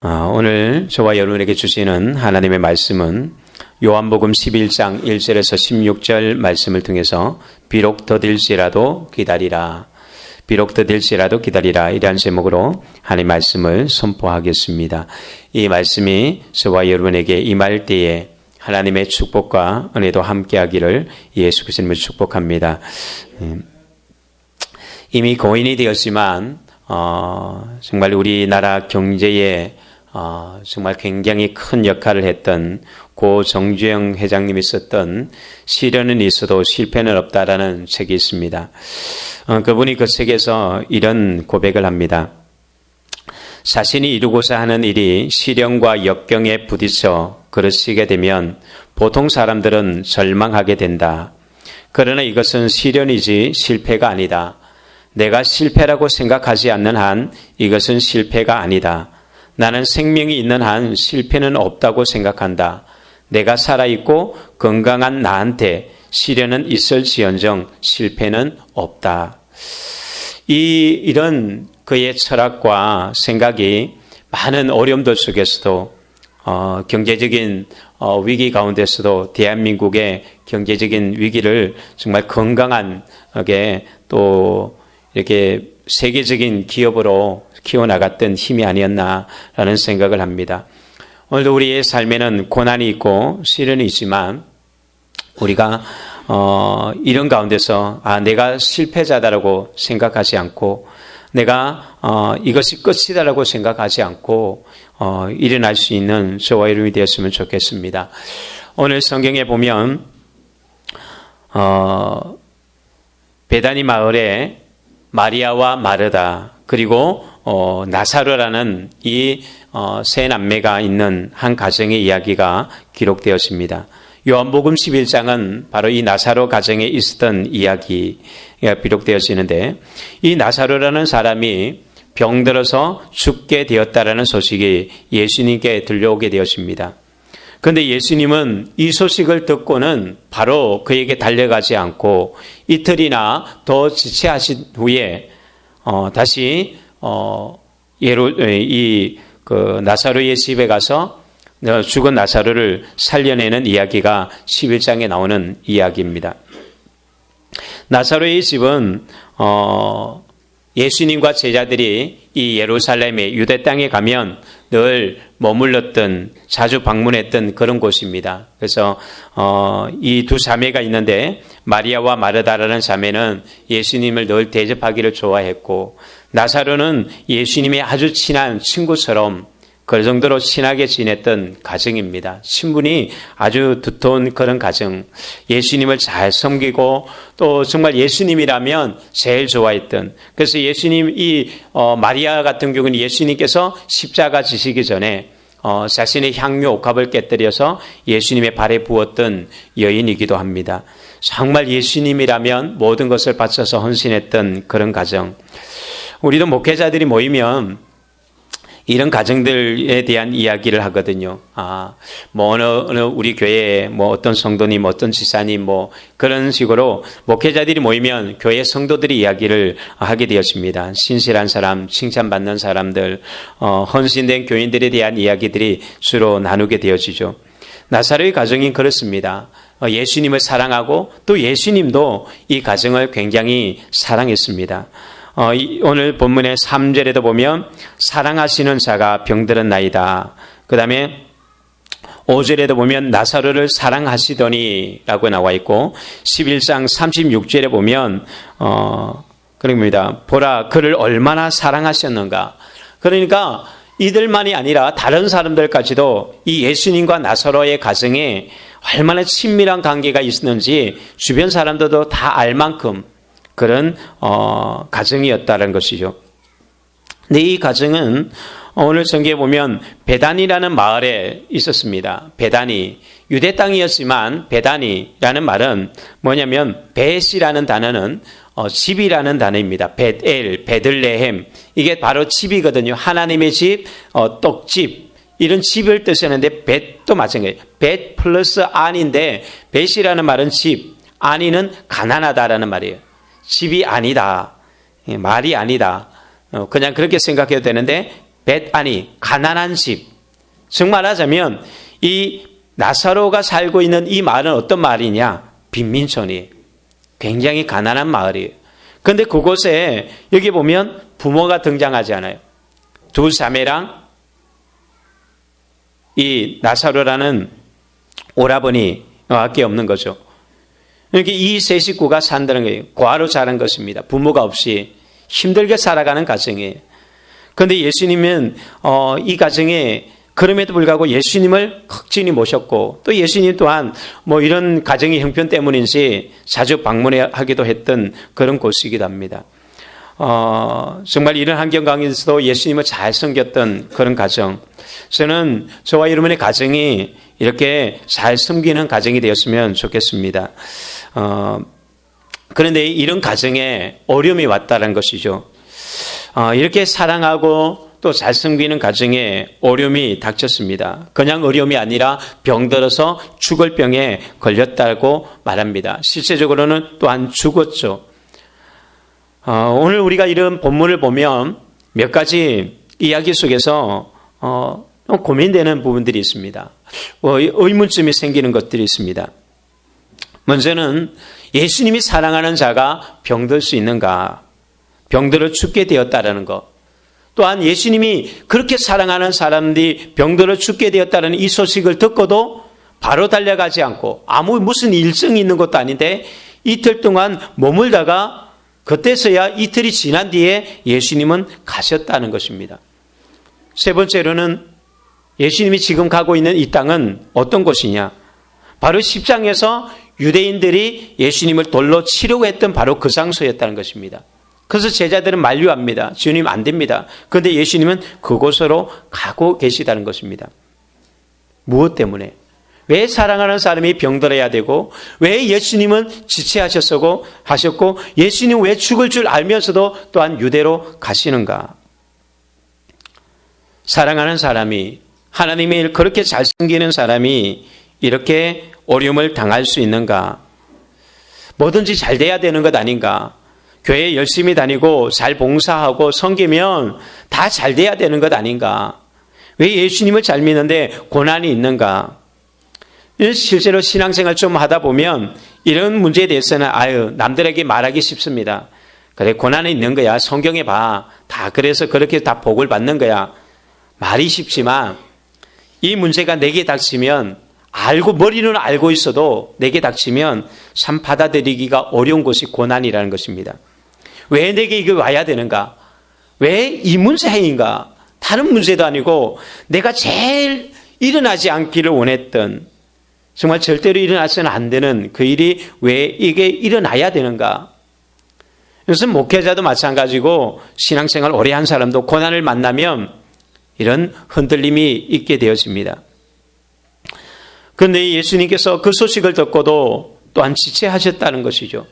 오늘 저와 여러분에게 주시는 하나님의 말씀은 요한복음 11장 1절에서 16절 말씀을 통해서 비록 더딜지라도 기다리라, 비록 더딜지라도 기다리라, 이러한 제목으로 하나님의 말씀을 선포하겠습니다. 이 말씀이 저와 여러분에게 임할 때에 하나님의 축복과 은혜도 함께하기를 예수 그리스도님을 축복합니다. 이미 고인이 되었지만 정말 우리나라 경제에 정말 굉장히 큰 역할을 했던 고 정주영 회장님이 썼던 시련은 있어도 실패는 없다라는 책이 있습니다. 그분이 그 책에서 이런 고백을 합니다. 자신이 이루고자 하는 일이 시련과 역경에 부딪혀 그르치게 되면 보통 사람들은 절망하게 된다. 그러나 이것은 시련이지 실패가 아니다. 내가 실패라고 생각하지 않는 한 이것은 실패가 아니다. 나는 생명이 있는 한 실패는 없다고 생각한다. 내가 살아있고 건강한 나한테 시련은 있을지언정 실패는 없다. 이런 그의 철학과 생각이 많은 어려움들 속에서도 경제적인 위기 가운데서도 대한민국의 경제적인 위기를 정말 건강하게 또 이렇게 세계적인 기업으로 키워나갔던 힘이 아니었나라는 생각을 합니다. 오늘도 우리의 삶에는 고난이 있고 시련이 있지만 우리가 이런 가운데서 내가 실패자다라고 생각하지 않고 내가 이것이 끝이다라고 생각하지 않고 일어날 수 있는 저와 여러분이 되었으면 좋겠습니다. 오늘 성경에 보면 베다니 마을에 마리아와 마르다 그리고 나사로라는 이 세 남매가 있는 한 가정의 이야기가 기록되었습니다. 요한복음 11장은 바로 이 나사로 가정에 있었던 이야기가 기록되어지는데 이 나사로라는 사람이 병들어서 죽게 되었다라는 소식이 예수님께 들려오게 되었습니다. 그런데 예수님은 이 소식을 듣고는 바로 그에게 달려가지 않고 이틀이나 더 지체하신 후에 다시 나사로의 집에 가서 죽은 나사로를 살려내는 이야기가 11장에 나오는 이야기입니다. 나사로의 집은 예수님과 제자들이 이 예루살렘의 유대 땅에 가면 늘 머물렀던, 자주 방문했던 그런 곳입니다. 그래서 이 두 자매가 있는데 마리아와 마르다라는 자매는 예수님을 늘 대접하기를 좋아했고 나사로는 예수님의 아주 친한 친구처럼 그 정도로 친하게 지냈던 가정입니다. 친분이 아주 두터운 그런 가정. 예수님을 잘 섬기고 또 정말 예수님이라면 제일 좋아했던. 그래서 예수님 마리아 같은 경우는 예수님께서 십자가 지시기 전에 자신의 향유 옥합을 깨뜨려서 예수님의 발에 부었던 여인이기도 합니다. 정말 예수님이라면 모든 것을 바쳐서 헌신했던 그런 가정. 우리도 목회자들이 모이면 이런 가정들에 대한 이야기를 하거든요. 어느 우리 교회에 어떤 성도님, 어떤 지사님, 그런 식으로 목회자들이 모이면 교회 성도들이 이야기를 하게 되었습니다. 신실한 사람, 칭찬받는 사람들, 헌신된 교인들에 대한 이야기들이 주로 나누게 되어지죠. 나사로의 가정이 그렇습니다. 예수님을 사랑하고 또 예수님도 이 가정을 굉장히 사랑했습니다. 오늘 본문의 3절에도 보면 사랑하시는 자가 병들었나이다. 그 다음에 5절에도 보면 나사로를 사랑하시더니 라고 나와 있고 11장 36절에 보면 그럽니다. 보라 그를 얼마나 사랑하셨는가. 그러니까 이들만이 아니라 다른 사람들까지도 이 예수님과 나사로의 가정에 얼마나 친밀한 관계가 있었는지 주변 사람들도 다 알 만큼 그런 가정이었다는 것이죠. 근데 이 가정은 오늘 성경에 보면 베다니라는 마을에 있었습니다. 베다니, 유대 땅이었지만 베다니라는 말은 뭐냐면 벳이라는 단어는 집이라는 단어입니다. 벳엘, 베들레헴, 이게 바로 집이거든요. 하나님의 집, 떡집, 이런 집을 뜻하는데 벳도 마찬가지예요. 벳 플러스 안인데 벳이라는 말은 집, 안이는 가난하다라는 말이에요. 집이 아니다. 말이 아니다. 그냥 그렇게 생각해도 되는데 벳아니, 가난한 집. 정말 하자면 이 나사로가 살고 있는 이 마을은 어떤 마을이냐? 빈민촌이에요. 굉장히 가난한 마을이에요. 그런데 그곳에 여기 보면 부모가 등장하지 않아요. 두 자매랑 이 나사로라는 오라버니 밖에 없는 거죠. 이렇게 이 세 식구가 산다는 거예요. 고아로 자란 것입니다. 부모가 없이 힘들게 살아가는 가정이에요. 그런데 예수님은 이 가정에 그럼에도 불구하고 예수님을 극진히 모셨고 또 예수님 또한 뭐 이런 가정의 형편 때문인지 자주 방문하기도 했던 그런 곳이기도 합니다. 정말 이런 환경 가운데서도 예수님을 잘 섬겼던 그런 가정. 저는 저와 여러분의 가정이 이렇게 잘 섬기는 가정이 되었으면 좋겠습니다. 그런데 이런 가정에 어려움이 왔다는 것이죠. 이렇게 사랑하고 또 잘 섬기는 가정에 어려움이 닥쳤습니다. 그냥 어려움이 아니라 병들어서 죽을 병에 걸렸다고 말합니다. 실제적으로는 또한 죽었죠. 오늘 우리가 이런 본문을 보면 몇 가지 이야기 속에서 고민되는 부분들이 있습니다. 의문점이 생기는 것들이 있습니다. 먼저는 예수님이 사랑하는 자가 병들 수 있는가? 병들어 죽게 되었다라는 것. 또한 예수님이 그렇게 사랑하는 사람들이 병들어 죽게 되었다는 이 소식을 듣고도 바로 달려가지 않고 무슨 일정이 있는 것도 아닌데 이틀 동안 머물다가 그때서야 이틀이 지난 뒤에 예수님은 가셨다는 것입니다. 세 번째로는 예수님이 지금 가고 있는 이 땅은 어떤 곳이냐? 바로 10장에서 유대인들이 예수님을 돌로 치려고 했던 바로 그 장소였다는 것입니다. 그래서 제자들은 만류합니다. 주님 안 됩니다. 그런데 예수님은 그곳으로 가고 계시다는 것입니다. 무엇 때문에? 왜 사랑하는 사람이 병들어야 되고 왜 예수님은 지체하셨고 예수님 왜 죽을 줄 알면서도 또한 유대로 가시는가? 사랑하는 사람이 하나님을 그렇게 잘 섬기는 사람이 이렇게 어려움을 당할 수 있는가? 뭐든지 잘 돼야 되는 것 아닌가? 교회 열심히 다니고 잘 봉사하고 섬기면 다 잘 돼야 되는 것 아닌가? 왜 예수님을 잘 믿는데 고난이 있는가? 실제로 신앙생활 좀 하다 보면 이런 문제에 대해서는 남들에게 말하기 쉽습니다. 그래, 고난이 있는 거야. 성경에 봐. 다 그래서 그렇게 다 복을 받는 거야. 말이 쉽지만 이 문제가 내게 닥치면 머리는 알고 있어도 내게 닥치면 참 받아들이기가 어려운 것이 고난이라는 것입니다. 왜 내게 이게 와야 되는가? 왜 이 문제인가? 다른 문제도 아니고 내가 제일 일어나지 않기를 원했던 정말 절대로 일어나서는 안 되는 그 일이 왜 이게 일어나야 되는가? 그래서 목회자도 마찬가지고 신앙생활 오래 한 사람도 고난을 만나면 이런 흔들림이 있게 되어집니다. 그런데 예수님께서 그 소식을 듣고도 또한 지체하셨다는 것이죠.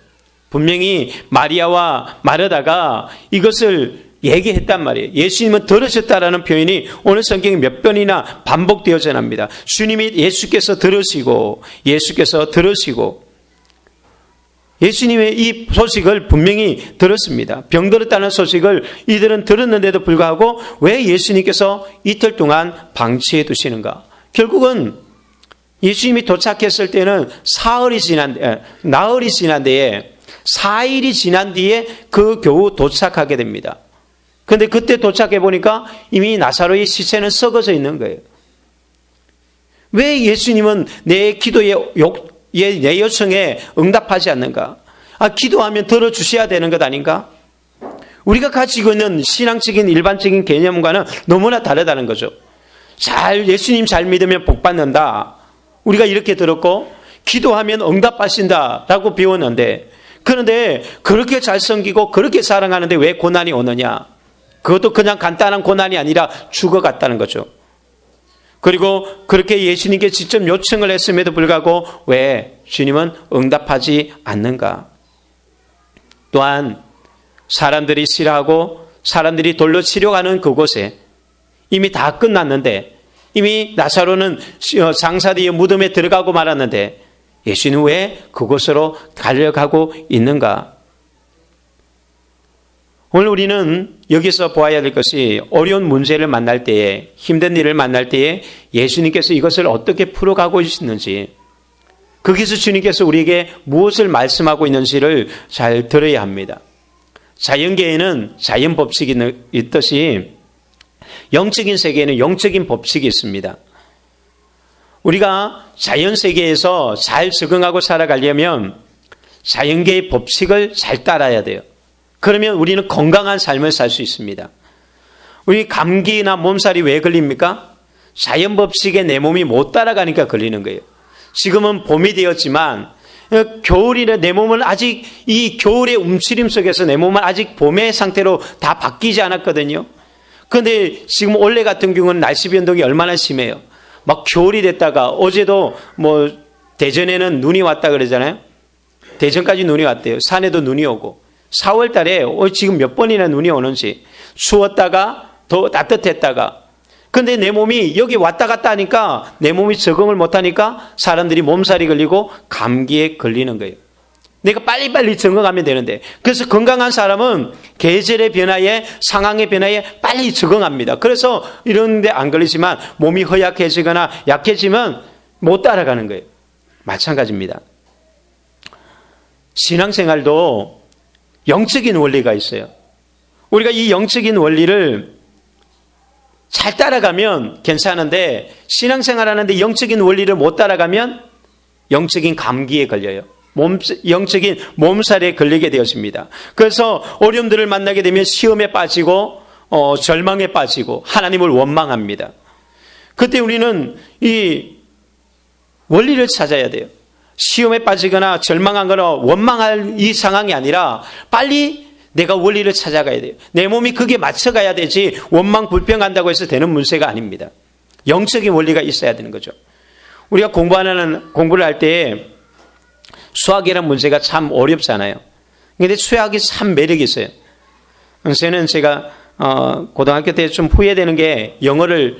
분명히 마리아와 마르다가 이것을 얘기했단 말이에요. 예수님은 들으셨다라는 표현이 오늘 성경에 몇 번이나 반복되어 전합니다. 주님이 예수께서 들으시고 예수님의 이 소식을 분명히 들었습니다. 병들었다는 소식을 이들은 들었는데도 불구하고 왜 예수님께서 이틀 동안 방치해 두시는가? 결국은 예수님이 도착했을 때는 나흘이 지난 뒤에 4일이 지난 뒤에 그 겨우 도착하게 됩니다. 그런데 그때 도착해 보니까 이미 나사로의 시체는 썩어져 있는 거예요. 왜 예수님은 내 기도에 내 요청에 응답하지 않는가? 기도하면 들어주셔야 되는 것 아닌가? 우리가 가지고 있는 신앙적인 일반적인 개념과는 너무나 다르다는 거죠. 예수님 잘 믿으면 복 받는다. 우리가 이렇게 들었고 기도하면 응답하신다라고 배웠는데 그런데 그렇게 잘 섬기고 그렇게 사랑하는데 왜 고난이 오느냐? 그것도 그냥 간단한 고난이 아니라 죽어갔다는 거죠. 그리고 그렇게 예수님께 직접 요청을 했음에도 불구하고 왜 주님은 응답하지 않는가? 또한 사람들이 싫어하고 사람들이 돌로 치려가는 그곳에 이미 다 끝났는데 이미 나사로는 장사되어 무덤에 들어가고 말았는데 예수는 왜 그곳으로 달려가고 있는가? 오늘 우리는 여기서 보아야 될 것이 어려운 문제를 만날 때에, 힘든 일을 만날 때에 예수님께서 이것을 어떻게 풀어가고 있는지, 거기서 주님께서 우리에게 무엇을 말씀하고 있는지를 잘 들어야 합니다. 자연계에는 자연 법칙이 있듯이 영적인 세계에는 영적인 법칙이 있습니다. 우리가 자연 세계에서 잘 적응하고 살아가려면 자연계의 법칙을 잘 따라야 돼요. 그러면 우리는 건강한 삶을 살 수 있습니다. 우리 감기나 몸살이 왜 걸립니까? 자연 법칙에 내 몸이 못 따라가니까 걸리는 거예요. 지금은 봄이 되었지만 겨울이라 내 몸은 아직 이 겨울의 움츠림 속에서 내 몸은 아직 봄의 상태로 다 바뀌지 않았거든요. 그런데 지금 올해 같은 경우는 날씨 변동이 얼마나 심해요. 막 겨울이 됐다가 어제도 뭐 대전에는 눈이 왔다 그러잖아요. 대전까지 눈이 왔대요. 산에도 눈이 오고 4월 달에 지금 몇 번이나 눈이 오는지, 추웠다가 더 따뜻했다가. 근데 내 몸이 여기 왔다 갔다 하니까 내 몸이 적응을 못하니까 사람들이 몸살이 걸리고 감기에 걸리는 거예요. 내가 빨리빨리 적응하면 되는데, 그래서 건강한 사람은 계절의 변화에, 상황의 변화에 빨리 적응합니다. 그래서 이런 데 안 걸리지만 몸이 허약해지거나 약해지면 못 따라가는 거예요. 마찬가지입니다. 신앙생활도 영적인 원리가 있어요. 우리가 이 영적인 원리를 잘 따라가면 괜찮은데, 신앙생활하는데 영적인 원리를 못 따라가면 영적인 감기에 걸려요. 영적인 몸살에 걸리게 되었습니다. 그래서 어려움들을 만나게 되면 시험에 빠지고 절망에 빠지고 하나님을 원망합니다. 그때 우리는 이 원리를 찾아야 돼요. 시험에 빠지거나 절망하거나 원망할 이 상황이 아니라 빨리 내가 원리를 찾아가야 돼요. 내 몸이 그게 맞춰가야 되지 원망 불평한다고 해서 되는 문제가 아닙니다. 영적인 원리가 있어야 되는 거죠. 우리가 공부를 할 때 수학이라는 문제가 참 어렵잖아요. 그런데 수학이 참 매력이 있어요. 저는 제가 고등학교 때 좀 후회되는 게 영어를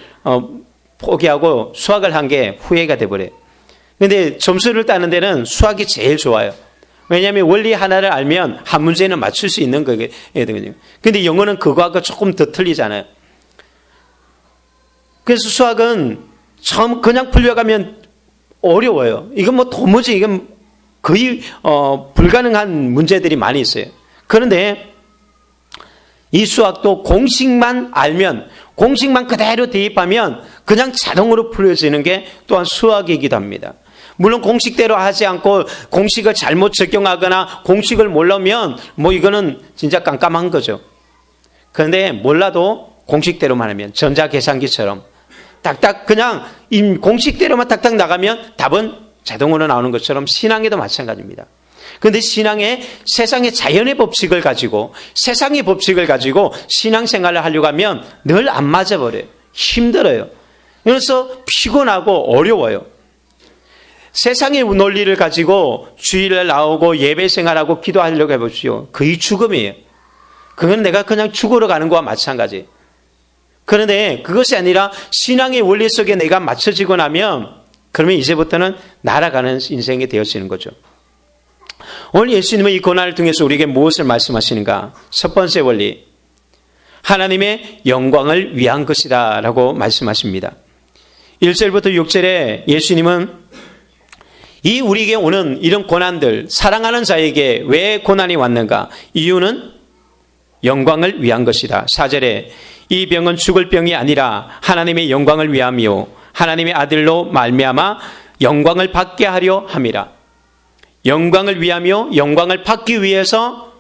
포기하고 수학을 한 게 후회가 돼버려요. 그런데 점수를 따는 데는 수학이 제일 좋아요. 왜냐하면 원리 하나를 알면 한 문제는 맞출 수 있는 거거든요. 그런데 영어는 그거하고 조금 더 틀리잖아요. 그래서 수학은 처음 그냥 풀려가면 어려워요. 이건 뭐 도무지 이건 거의 불가능한 문제들이 많이 있어요. 그런데 이 수학도 공식만 알면, 공식만 그대로 대입하면 그냥 자동으로 풀어지는 게 또한 수학이기도 합니다. 물론 공식대로 하지 않고 공식을 잘못 적용하거나 공식을 몰라면 뭐 이거는 진짜 깜깜한 거죠. 그런데 몰라도 공식대로만 하면, 전자계산기처럼 딱딱 그냥 공식대로만 딱딱 나가면 답은 자동으로 나오는 것처럼 신앙에도 마찬가지입니다. 그런데 신앙에 세상의 자연의 법칙을 가지고, 세상의 법칙을 가지고 신앙생활을 하려고 하면 늘 안 맞아버려요. 힘들어요. 그래서 피곤하고 어려워요. 세상의 논리를 가지고 주일날 나오고 예배 생활하고 기도하려고 해보십시오. 거의 죽음이에요. 그건 내가 그냥 죽으러 가는 거와 마찬가지. 그런데 그것이 아니라 신앙의 원리 속에 내가 맞춰지고 나면 그러면 이제부터는 날아가는 인생이 되어지는 거죠. 오늘 예수님은 이 고난을 통해서 우리에게 무엇을 말씀하시는가? 첫 번째 원리, 하나님의 영광을 위한 것이다 라고 말씀하십니다. 1절부터 6절에 예수님은 이 우리에게 오는 이런 고난들, 사랑하는 자에게 왜 고난이 왔는가? 이유는 영광을 위한 것이다. 4절에 이 병은 죽을 병이 아니라 하나님의 영광을 위함이요 하나님의 아들로 말미암아 영광을 받게 하려 함이라. 영광을 위하며 영광을 받기 위해서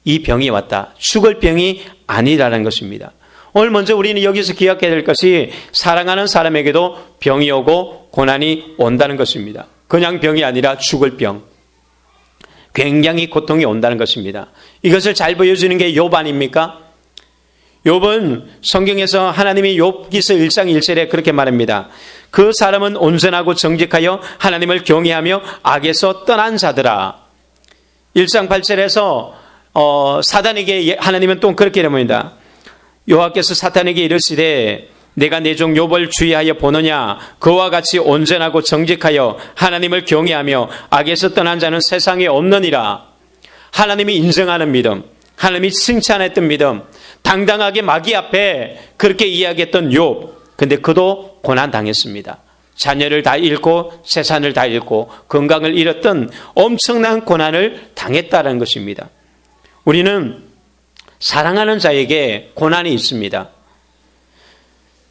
이 병이 왔다. 죽을 병이 아니라는 것입니다. 오늘 먼저 우리는 여기서 기억해야 될 것이 사랑하는 사람에게도 병이 오고 고난이 온다는 것입니다. 그냥 병이 아니라 죽을 병. 굉장히 고통이 온다는 것입니다. 이것을 잘 보여주는 게 욥 아닙니까? 욥은 성경에서 하나님이 욥기서 1장 1절에 그렇게 말합니다. 그 사람은 온전하고 정직하여 하나님을 경외하며 악에서 떠난 자들아. 1장 8절에서 사단에게 하나님은 또 그렇게 말합니다. 여호와께서 사탄에게 이르시되 내가 내 종 욥을 주의하여 보느냐? 그와 같이 온전하고 정직하여 하나님을 경외하며 악에서 떠난 자는 세상에 없느니라. 하나님이 인정하는 믿음, 하나님이 칭찬했던 믿음, 당당하게 마귀 앞에 그렇게 이야기했던 욥. 근데 그도 고난 당했습니다. 자녀를 다 잃고 재산을 다 잃고 건강을 잃었던 엄청난 고난을 당했다는 것입니다. 우리는 사랑하는 자에게 고난이 있습니다.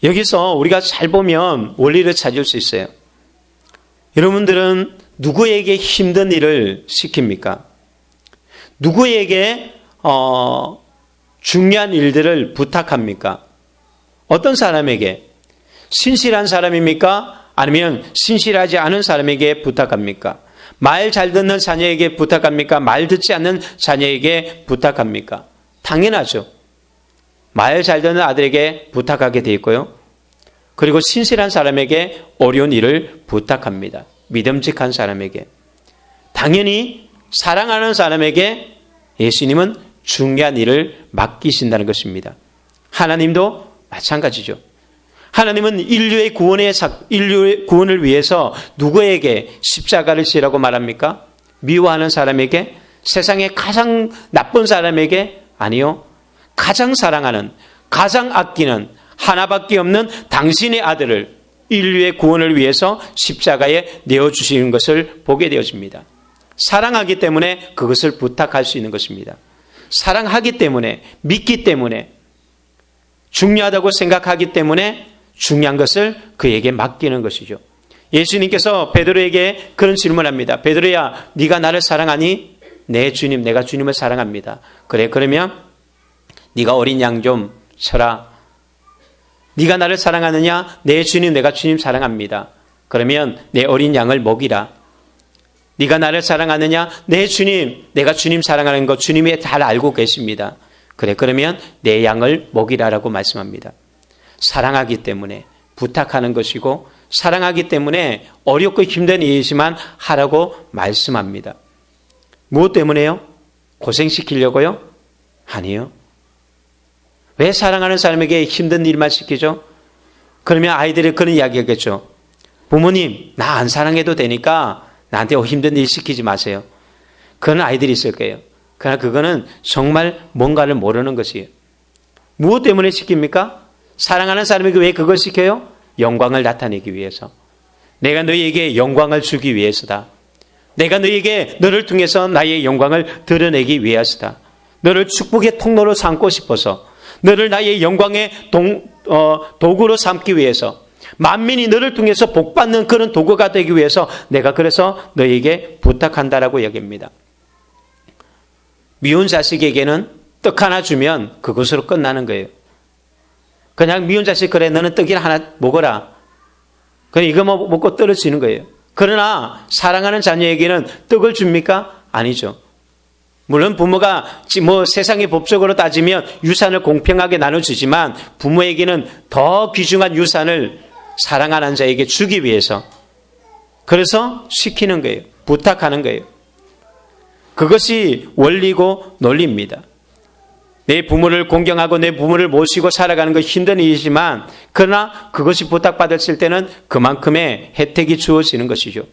여기서 우리가 잘 보면 원리를 찾을 수 있어요. 여러분들은 누구에게 힘든 일을 시킵니까? 누구에게 중요한 일들을 부탁합니까? 어떤 사람에게? 신실한 사람입니까? 아니면 신실하지 않은 사람에게 부탁합니까? 말 잘 듣는 자녀에게 부탁합니까? 말 듣지 않는 자녀에게 부탁합니까? 당연하죠. 말 잘 듣는 아들에게 부탁하게 돼 있고요. 그리고 신실한 사람에게 어려운 일을 부탁합니다. 믿음직한 사람에게. 당연히 사랑하는 사람에게 예수님은 중요한 일을 맡기신다는 것입니다. 하나님도 마찬가지죠. 하나님은 인류의 구원을 위해서 누구에게 십자가를 지라고 말합니까? 미워하는 사람에게? 세상의 가장 나쁜 사람에게? 아니요. 가장 사랑하는, 가장 아끼는 하나밖에 없는 당신의 아들을 인류의 구원을 위해서 십자가에 내어주시는 것을 보게 되어집니다. 사랑하기 때문에 그것을 부탁할 수 있는 것입니다. 사랑하기 때문에, 믿기 때문에, 중요하다고 생각하기 때문에 중요한 것을 그에게 맡기는 것이죠. 예수님께서 베드로에게 그런 질문합니다. 베드로야, 네가 나를 사랑하니? 네, 주님, 내가 주님을 사랑합니다. 그래, 그러면 네가 어린 양 좀 쳐라. 네가 나를 사랑하느냐? 네, 주님, 내가 주님 사랑합니다. 그러면 내 어린 양을 먹이라. 네가 나를 사랑하느냐? 네, 주님, 내가 주님 사랑하는 거 주님이 잘 알고 계십니다. 그래, 그러면 내 양을 먹이라라고 말씀합니다. 사랑하기 때문에 부탁하는 것이고, 사랑하기 때문에 어렵고 힘든 일이지만 하라고 말씀합니다. 무엇 때문에요? 고생시키려고요? 아니요. 왜 사랑하는 사람에게 힘든 일만 시키죠? 그러면 아이들이 그런 이야기하겠죠. 부모님, 나 안 사랑해도 되니까 나한테 힘든 일 시키지 마세요. 그런 아이들이 있을 거예요. 그러나 그거는 정말 뭔가를 모르는 것이에요. 무엇 때문에 시킵니까? 사랑하는 사람에게 왜 그걸 시켜요? 영광을 나타내기 위해서. 내가 너희에게 영광을 주기 위해서다. 내가 너를 통해서 나의 영광을 드러내기 위해서다. 너를 축복의 통로로 삼고 싶어서, 너를 나의 영광의 도구로 삼기 위해서, 만민이 너를 통해서 복받는 그런 도구가 되기 위해서 내가 그래서 너에게 부탁한다라고 얘기합니다. 미운 자식에게는 떡 하나 주면 그것으로 끝나는 거예요. 그냥 미운 자식, 그래, 너는 떡이나 하나 먹어라. 그럼 이거 먹고 떨어지는 거예요. 그러나 사랑하는 자녀에게는 떡을 줍니까? 아니죠. 물론 부모가 세상의 법적으로 따지면 유산을 공평하게 나눠주지만 부모에게는 더 귀중한 유산을 사랑하는 자에게 주기 위해서, 그래서 시키는 거예요. 부탁하는 거예요. 그것이 원리고 논리입니다. 내 부모를 공경하고 내 부모를 모시고 살아가는 건 힘든 일이지만, 그러나 그것이 부탁받았을 때는 그만큼의 혜택이 주어지는 것이죠.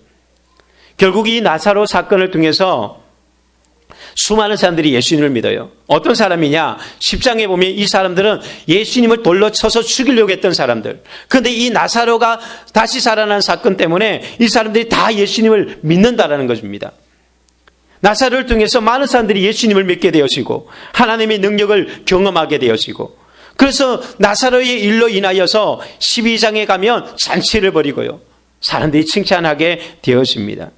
결국 이 나사로 사건을 통해서 수많은 사람들이 예수님을 믿어요. 어떤 사람이냐? 10장에 보면 이 사람들은 예수님을 돌로 쳐서 죽이려고 했던 사람들. 그런데 이 나사로가 다시 살아난 사건 때문에 이 사람들이 다 예수님을 믿는다라는 것입니다. 나사로를 통해서 많은 사람들이 예수님을 믿게 되어지고 하나님의 능력을 경험하게 되어지고, 그래서 나사로의 일로 인하여서 12장에 가면 잔치를 벌이고요, 사람들이 칭찬하게 되어집니다.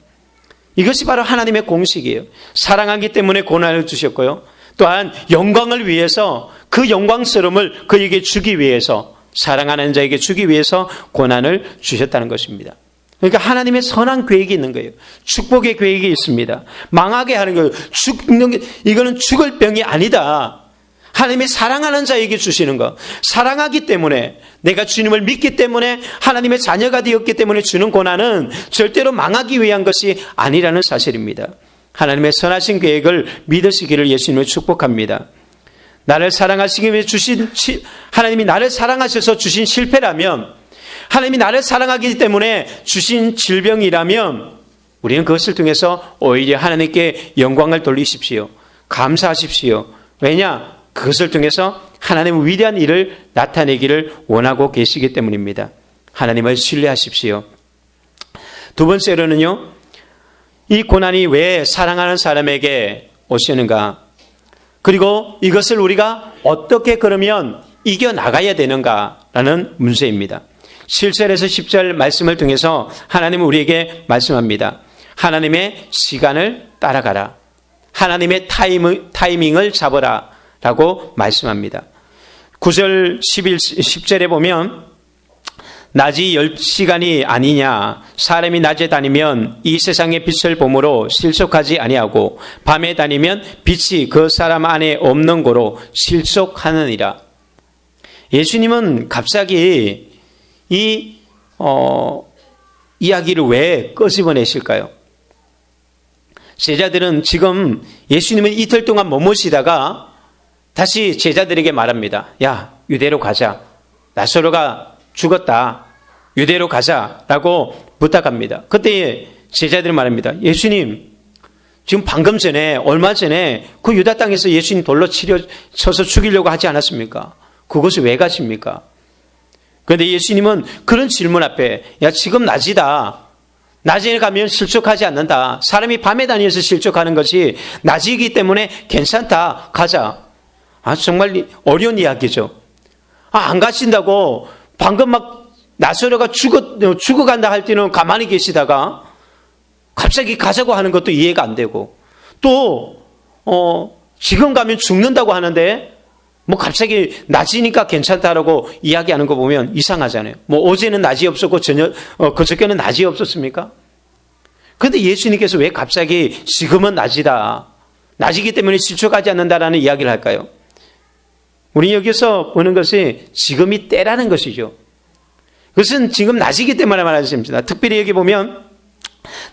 이것이 바로 하나님의 공식이에요. 사랑하기 때문에 고난을 주셨고요, 또한 영광을 위해서, 그 영광스러움을 그에게 주기 위해서, 사랑하는 자에게 주기 위해서 고난을 주셨다는 것입니다. 그러니까 하나님의 선한 계획이 있는 거예요. 축복의 계획이 있습니다. 망하게 하는 거예요. 이거는 죽을 병이 아니다. 하나님이 사랑하는 자에게 주시는 것. 사랑하기 때문에, 내가 주님을 믿기 때문에, 하나님의 자녀가 되었기 때문에 주는 고난은 절대로 망하기 위한 것이 아니라는 사실입니다. 하나님의 선하신 계획을 믿으시기를 예수님을 축복합니다. 나를 사랑하시기 위해 하나님이 나를 사랑하셔서 주신 실패라면, 하나님이 나를 사랑하기 때문에 주신 질병이라면, 우리는 그것을 통해서 오히려 하나님께 영광을 돌리십시오. 감사하십시오. 왜냐? 그것을 통해서 하나님의 위대한 일을 나타내기를 원하고 계시기 때문입니다. 하나님을 신뢰하십시오. 두 번째로는요, 이 고난이 왜 사랑하는 사람에게 오시는가? 그리고 이것을 우리가 어떻게 그러면 이겨나가야 되는가라는 문제입니다. 7절에서 10절 말씀을 통해서 하나님은 우리에게 말씀합니다. 하나님의 시간을 따라가라. 하나님의 타이밍을 잡아라 라고 말씀합니다. 9절 10절에 보면 낮이 10시간이 아니냐, 사람이 낮에 다니면 이 세상의 빛을 보므로 실족하지 아니하고 밤에 다니면 빛이 그 사람 안에 없는 고로 실족하느니라. 예수님은 갑자기 이 이야기를 왜 끄집어내실까요? 제자들은 지금 예수님은 이틀 동안 머무시다가 다시 제자들에게 말합니다. 야, 유대로 가자. 나사로가 죽었다. 유대로 가자라고 부탁합니다. 그때 제자들이 말합니다. 예수님, 지금 방금 전에, 얼마 전에 그 유다 땅에서 예수님 돌로 쳐서 죽이려고 하지 않았습니까? 그곳에 왜 가십니까? 그런데 예수님은 그런 질문 앞에, 야, 지금 낮이다. 낮에 가면 실족하지 않는다. 사람이 밤에 다니면서 실족하는 것이 낮이기 때문에 괜찮다. 가자. 정말 어려운 이야기죠. 안 가신다고 방금 막 나사로가 죽어간다 할 때는 가만히 계시다가 갑자기 가자고 하는 것도 이해가 안 되고, 또 지금 가면 죽는다고 하는데 뭐 갑자기 낮이니까 괜찮다라고 이야기하는 거 보면 이상하잖아요. 뭐 어제는 낮이 없었고 그저께는 낮이 없었습니까? 그런데 예수님께서 왜 갑자기 지금은 낮이다, 낮이기 때문에 실족하지 않는다라는 이야기를 할까요? 우리 여기서 보는 것이 지금이 때라는 것이죠. 그것은 지금 낮이기 때문에 말하는 것입니다. 특별히 여기 보면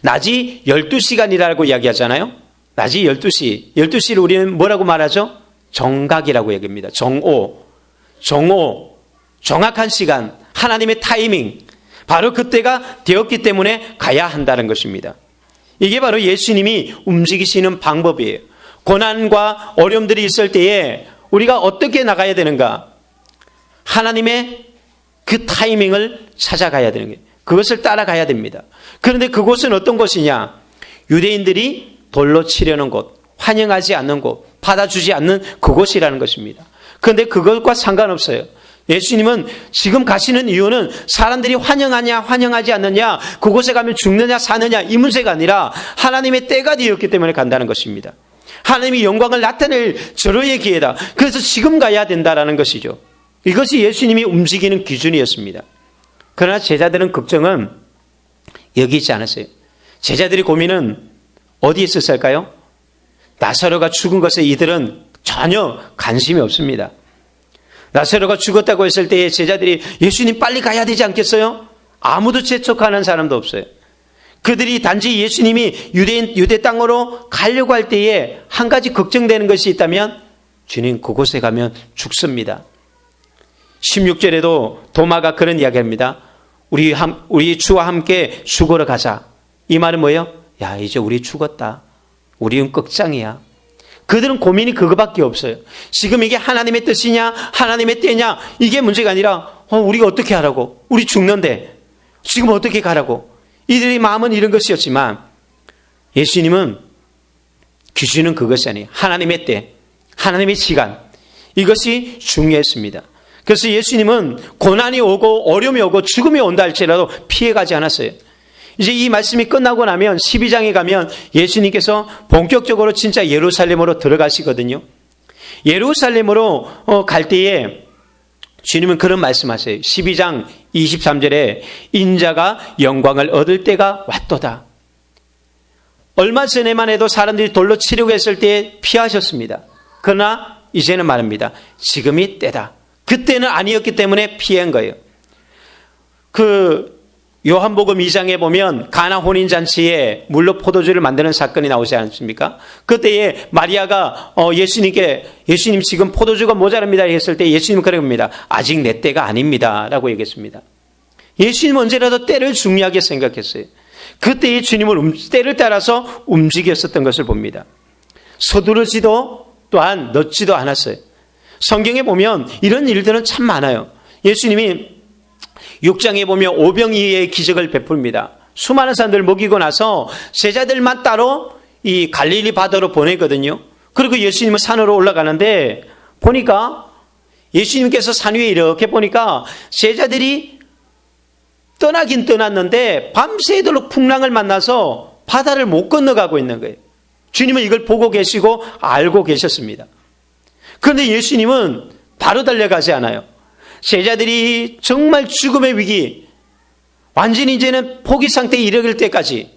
낮이 12시간이라고 이야기하잖아요. 낮이 12시. 12시를 우리는 뭐라고 말하죠? 정각이라고 얘기합니다. 정오, 정확한 시간, 하나님의 타이밍, 바로 그때가 되었기 때문에 가야 한다는 것입니다. 이게 바로 예수님이 움직이시는 방법이에요. 고난과 어려움들이 있을 때에 우리가 어떻게 나가야 되는가? 하나님의 그 타이밍을 찾아가야 되는 거예요. 그것을 따라가야 됩니다. 그런데 그곳은 어떤 곳이냐? 유대인들이 돌로 치려는 곳, 환영하지 않는 곳, 받아주지 않는 그곳이라는 것입니다. 그런데 그것과 상관없어요. 예수님은 지금 가시는 이유는 사람들이 환영하냐 환영하지 않느냐, 그곳에 가면 죽느냐 사느냐 이 문제가 아니라 하나님의 때가 되었기 때문에 간다는 것입니다. 하나님이 영광을 나타낼 절호의 기회다. 그래서 지금 가야 된다라는 것이죠. 이것이 예수님이 움직이는 기준이었습니다. 그러나 제자들은 걱정은 여기 있지 않았어요. 제자들의 고민은 어디에 있었을까요? 나사로가 죽은 것에 이들은 전혀 관심이 없습니다. 나사로가 죽었다고 했을 때에 제자들이 예수님 빨리 가야 되지 않겠어요? 아무도 재촉하는 사람도 없어요. 그들이 단지 예수님이 유대 땅으로 가려고 할 때에 한 가지 걱정되는 것이 있다면, 주님 그곳에 가면 죽습니다. 16절에도 도마가 그런 이야기합니다. 우리 주와 함께 죽으러 가자. 이 말은 뭐예요? 야, 이제 우리 죽었다. 우리는 끝장이야. 그들은 고민이 그거밖에 없어요. 지금 이게 하나님의 뜻이냐 하나님의 때냐 이게 문제가 아니라 우리가 어떻게 하라고? 우리 죽는데 지금 어떻게 가라고? 이들의 마음은 이런 것이었지만 예수님은 기준은 그것이 아니에요. 하나님의 때, 하나님의 시간, 이것이 중요했습니다. 그래서 예수님은 고난이 오고 어려움이 오고 죽음이 온다 할지라도 피해가지 않았어요. 이제 이 말씀이 끝나고 나면 12장에 가면 예수님께서 본격적으로 진짜 예루살렘으로 들어가시거든요. 예루살렘으로 갈 때에 주님은 그런 말씀하세요. 12장 23절에 인자가 영광을 얻을 때가 왔도다. 얼마 전에만 해도 사람들이 돌로 치려고 했을 때 피하셨습니다. 그러나 이제는 말합니다. 지금이 때다. 그때는 아니었기 때문에 피한 거예요. 요한복음 2장에 보면 가나 혼인잔치에 물로 포도주를 만드는 사건이 나오지 않습니까? 그때에 마리아가 예수님 지금 포도주가 모자랍니다 했을 때 예수님은 그래 봅니다. 아직 내 때가 아닙니다 라고 얘기했습니다. 예수님은 언제라도 때를 중요하게 생각했어요. 그때의 주님은 때를 따라서 움직였었던 것을 봅니다. 서두르지도 또한 넣지도 않았어요. 성경에 보면 이런 일들은 참 많아요. 예수님이 6장에 보면 오병이의 기적을 베풉니다. 수많은 사람들 먹이고 나서 제자들만 따로 이 갈릴리 바다로 보내거든요. 그리고 예수님은 산으로 올라가는데 보니까 예수님께서 산 위에 이렇게 보니까 제자들이 떠나긴 떠났는데 밤새도록 풍랑을 만나서 바다를 못 건너가고 있는 거예요. 주님은 이걸 보고 계시고 알고 계셨습니다. 그런데 예수님은 바로 달려가지 않아요. 제자들이 정말 죽음의 위기, 완전히 이제는 포기 상태에 이르길 때까지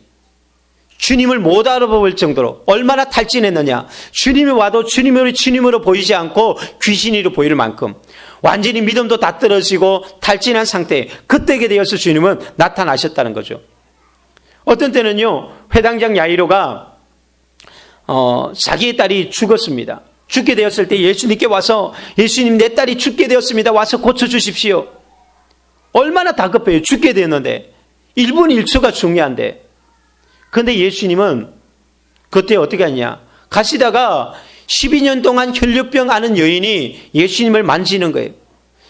주님을 못 알아볼 정도로 얼마나 탈진했느냐. 주님이 와도 주님으로 보이지 않고 귀신으로 보일 만큼 완전히 믿음도 다 떨어지고 탈진한 상태에 그때에 대해서 주님은 나타나셨다는 거죠. 어떤 때는요, 회당장 야이로가 자기의 딸이 죽었습니다. 죽게 되었을 때 예수님께 와서 예수님 내 딸이 죽게 되었습니다. 와서 고쳐주십시오. 얼마나 다급해요. 죽게 되었는데 1분 1초가 중요한데. 그런데 예수님은 그때 어떻게 하냐. 가시다가 12년 동안 혈류병 앓은 여인이 예수님을 만지는 거예요.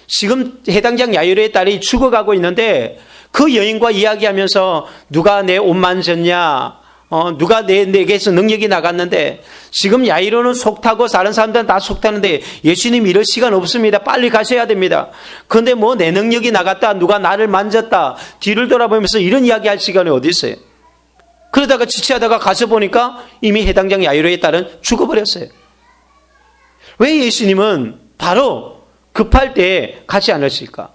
지금 해당장 야이로의 딸이 죽어가고 있는데 그 여인과 이야기하면서 누가 내 옷 만졌냐, 누가 내게서 능력이 나갔는데 지금 야이로는 속타고 다른 사람들은 다 속타는데 예수님 이럴 시간 없습니다. 빨리 가셔야 됩니다. 그런데 뭐 내 능력이 나갔다, 누가 나를 만졌다, 뒤를 돌아보면서 이런 이야기할 시간이 어디 있어요. 그러다가 지체하다가 가서 보니까 이미 해당장 야이로의 딸은 죽어버렸어요. 왜 예수님은 바로 급할 때 가지 않으실까?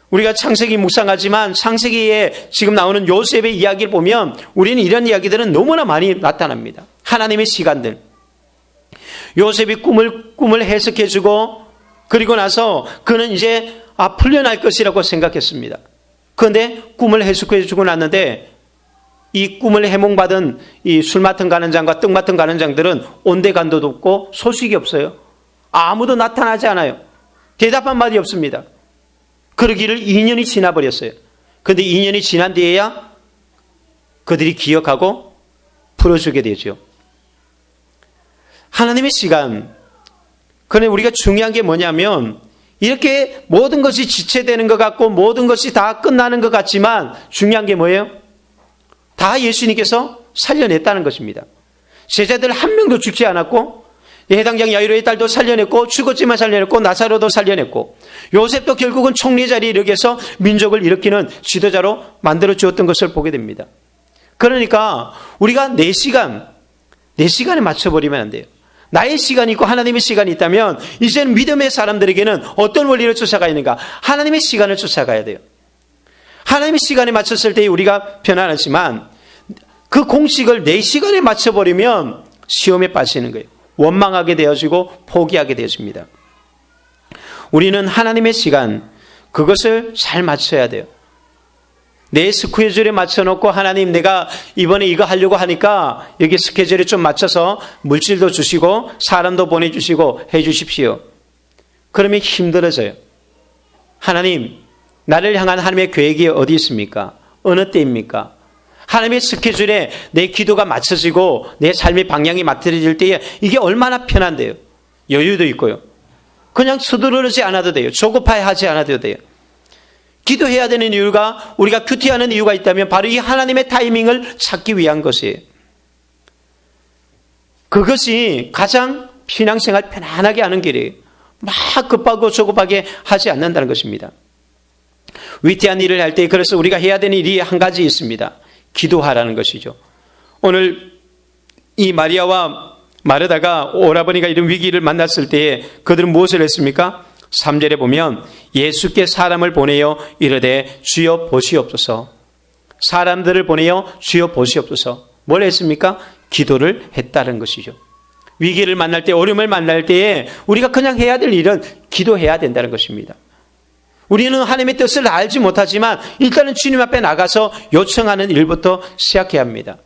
우리가 창세기 묵상하지만 창세기에 지금 나오는 요셉의 이야기를 보면 우리는 이런 이야기들은 너무나 많이 나타납니다. 하나님의 시간들. 요셉이 꿈을 해석해주고 그리고 나서 그는 이제 풀려날 것이라고 생각했습니다. 그런데 꿈을 해석해주고 났는데 이 꿈을 해몽받은 이 술 맡은 가는장과 떡 맡은 가는장들은 온데간도도 없고 소식이 없어요. 아무도 나타나지 않아요. 대답 한마디 없습니다. 그러기를 2년이 지나버렸어요. 그런데 2년이 지난 뒤에야 그들이 기억하고 풀어주게 되죠. 하나님의 시간. 그런데 우리가 중요한 게 뭐냐면 이렇게 모든 것이 지체되는 것 같고 모든 것이 다 끝나는 것 같지만 중요한 게 뭐예요? 다 예수님께서 살려냈다는 것입니다. 제자들 한 명도 죽지 않았고 해당장 야이로의 딸도 살려냈고 죽었지만 살려냈고 나사로도 살려냈고 요셉도 결국은 총리 자리에 이르게서 민족을 일으키는 지도자로 만들어 주었던 것을 보게 됩니다. 그러니까 우리가 내 시간에 맞춰버리면 안 돼요. 나의 시간이 있고 하나님의 시간이 있다면 이제는 믿음의 사람들에게는 어떤 원리를 쫓아가야 하는가? 하나님의 시간을 쫓아가야 돼요. 하나님의 시간에 맞췄을 때 우리가 편안하지만 그 공식을 내 시간에 맞춰버리면 시험에 빠지는 거예요. 원망하게 되어지고 포기하게 되어집니다. 우리는 하나님의 시간, 그것을 잘 맞춰야 돼요. 내 스케줄에 맞춰놓고 하나님 내가 이번에 이거 하려고 하니까 여기 스케줄에 좀 맞춰서 물질도 주시고 사람도 보내주시고 해주십시오. 그러면 힘들어져요. 하나님, 나를 향한 하나님의 계획이 어디 있습니까? 어느 때입니까? 하나님의 스케줄에 내 기도가 맞춰지고 내 삶의 방향이 맞춰질 때에 이게 얼마나 편한데요. 여유도 있고요. 그냥 서두르지 않아도 돼요. 조급하지 않아도 돼요. 기도해야 되는 이유가 우리가 큐티하는 이유가 있다면 바로 이 하나님의 타이밍을 찾기 위한 것이에요. 그것이 가장 신앙생활 편안하게 하는 길이에요. 막 급하고 조급하게 하지 않는다는 것입니다. 위태한 일을 할 때 그래서 우리가 해야 되는 일이 한 가지 있습니다. 기도하라는 것이죠. 오늘 이 마리아와 마르다가 오라버니가 이런 위기를 만났을 때에 그들은 무엇을 했습니까? 3절에 보면 예수께 사람을 보내어 이르되 주여 보시옵소서. 사람들을 보내어 주여 보시옵소서. 뭘 했습니까? 기도를 했다는 것이죠. 위기를 만날 때, 어려움을 만날 때에 우리가 그냥 해야 될 일은 기도해야 된다는 것입니다. 우리는 하나님의 뜻을 알지 못하지만 일단은 주님 앞에 나가서 요청하는 일부터 시작해야 합니다.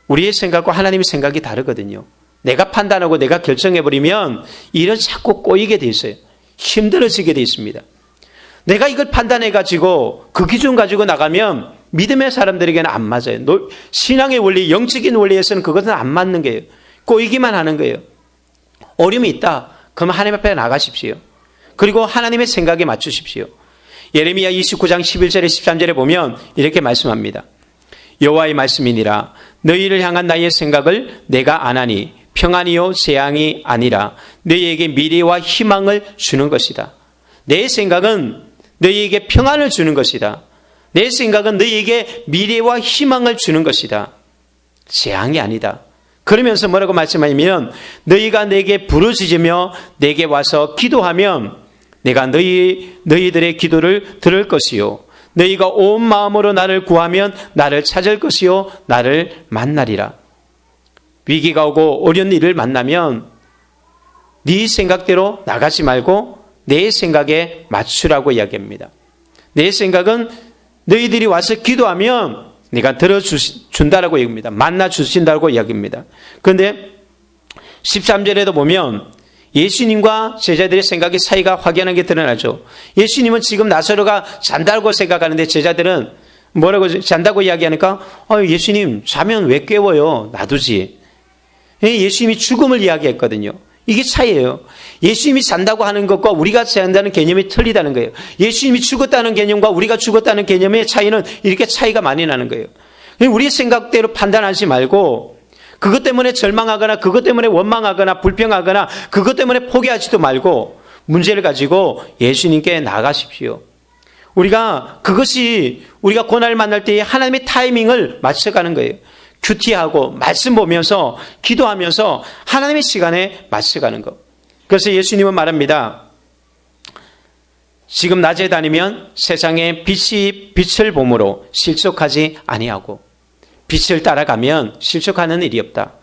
우리의 생각과 하나님의 생각이 다르거든요. 내가 판단하고 내가 결정해버리면 일은 자꾸 꼬이게 돼 있어요. 힘들어지게 돼 있습니다. 내가 이걸 판단해가지고 그 기준 가지고 나가면 믿음의 사람들에게는 안 맞아요. 신앙의 원리, 영적인 원리에서는 그것은 안 맞는 거예요. 꼬이기만 하는 거예요. 어려움이 있다. 그럼 하나님 앞에 나가십시오. 그리고 하나님의 생각에 맞추십시오. 예레미야 29장 11절에 13절에 보면 이렇게 말씀합니다. 여호와의 말씀이니라. 너희를 향한 나의 생각을 내가 아나니 평안이요 재앙이 아니라 너희에게 미래와 희망을 주는 것이다. 내 생각은 너희에게 평안을 주는 것이다. 내 생각은 너희에게 미래와 희망을 주는 것이다. 재앙이 아니다. 그러면서 뭐라고 말씀하냐면 너희가 내게 부르짖으며 내게 와서 기도하면 내가 너희들의 기도를 들을 것이요 너희가 온 마음으로 나를 구하면 나를 찾을 것이요 나를 만나리라. 위기가 오고 어려운 일을 만나면 네 생각대로 나가지 말고 내 생각에 맞추라고 이야기합니다. 내 생각은 너희들이 와서 기도하면 내가 들어준다라고 얘기합니다. 만나주신다고 이야기합니다. 그런데 13절에도 보면 예수님과 제자들의 생각의 사이가 확연하게 드러나죠. 예수님은 지금 나사로가 잔다고 생각하는데 제자들은 뭐라고 잔다고 이야기하니까 예수님 자면 왜 깨워요? 놔두지. 예수님이 죽음을 이야기했거든요. 이게 차이예요. 예수님이 잔다고 하는 것과 우리가 잔다는 개념이 틀리다는 거예요. 예수님이 죽었다는 개념과 우리가 죽었다는 개념의 차이는 이렇게 차이가 많이 나는 거예요. 우리의 생각대로 판단하지 말고 그것 때문에 절망하거나 그것 때문에 원망하거나 불평하거나 그것 때문에 포기하지도 말고 문제를 가지고 예수님께 나가십시오. 그것이 우리가 고난을 만날 때에 하나님의 타이밍을 맞춰가는 거예요. 큐티하고 말씀 보면서 기도하면서 하나님의 시간에 맞춰가는 것. 그래서 예수님은 말합니다. 지금 낮에 다니면 세상에 빛을 봄으로 실족하지 아니하고 빛을 따라가면 실족하는 일이 없다.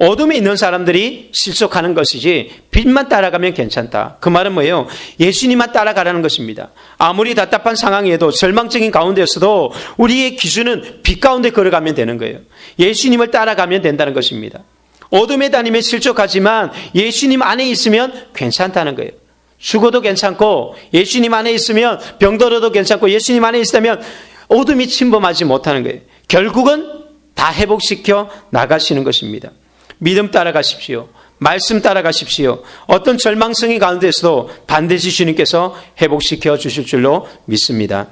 어둠에 있는 사람들이 실족하는 것이지 빛만 따라가면 괜찮다. 그 말은 뭐예요? 예수님만 따라가라는 것입니다. 아무리 답답한 상황에도 절망적인 가운데서도 우리의 기준은 빛 가운데 걸어가면 되는 거예요. 예수님을 따라가면 된다는 것입니다. 어둠에 다니면 실족하지만 예수님 안에 있으면 괜찮다는 거예요. 죽어도 괜찮고 예수님 안에 있으면 병들어도 괜찮고 예수님 안에 있다면 어둠이 침범하지 못하는 거예요. 결국은 다 회복시켜 나가시는 것입니다. 믿음 따라가십시오. 말씀 따라가십시오. 어떤 절망성이 가운데서도 반드시 주님께서 회복시켜 주실 줄로 믿습니다.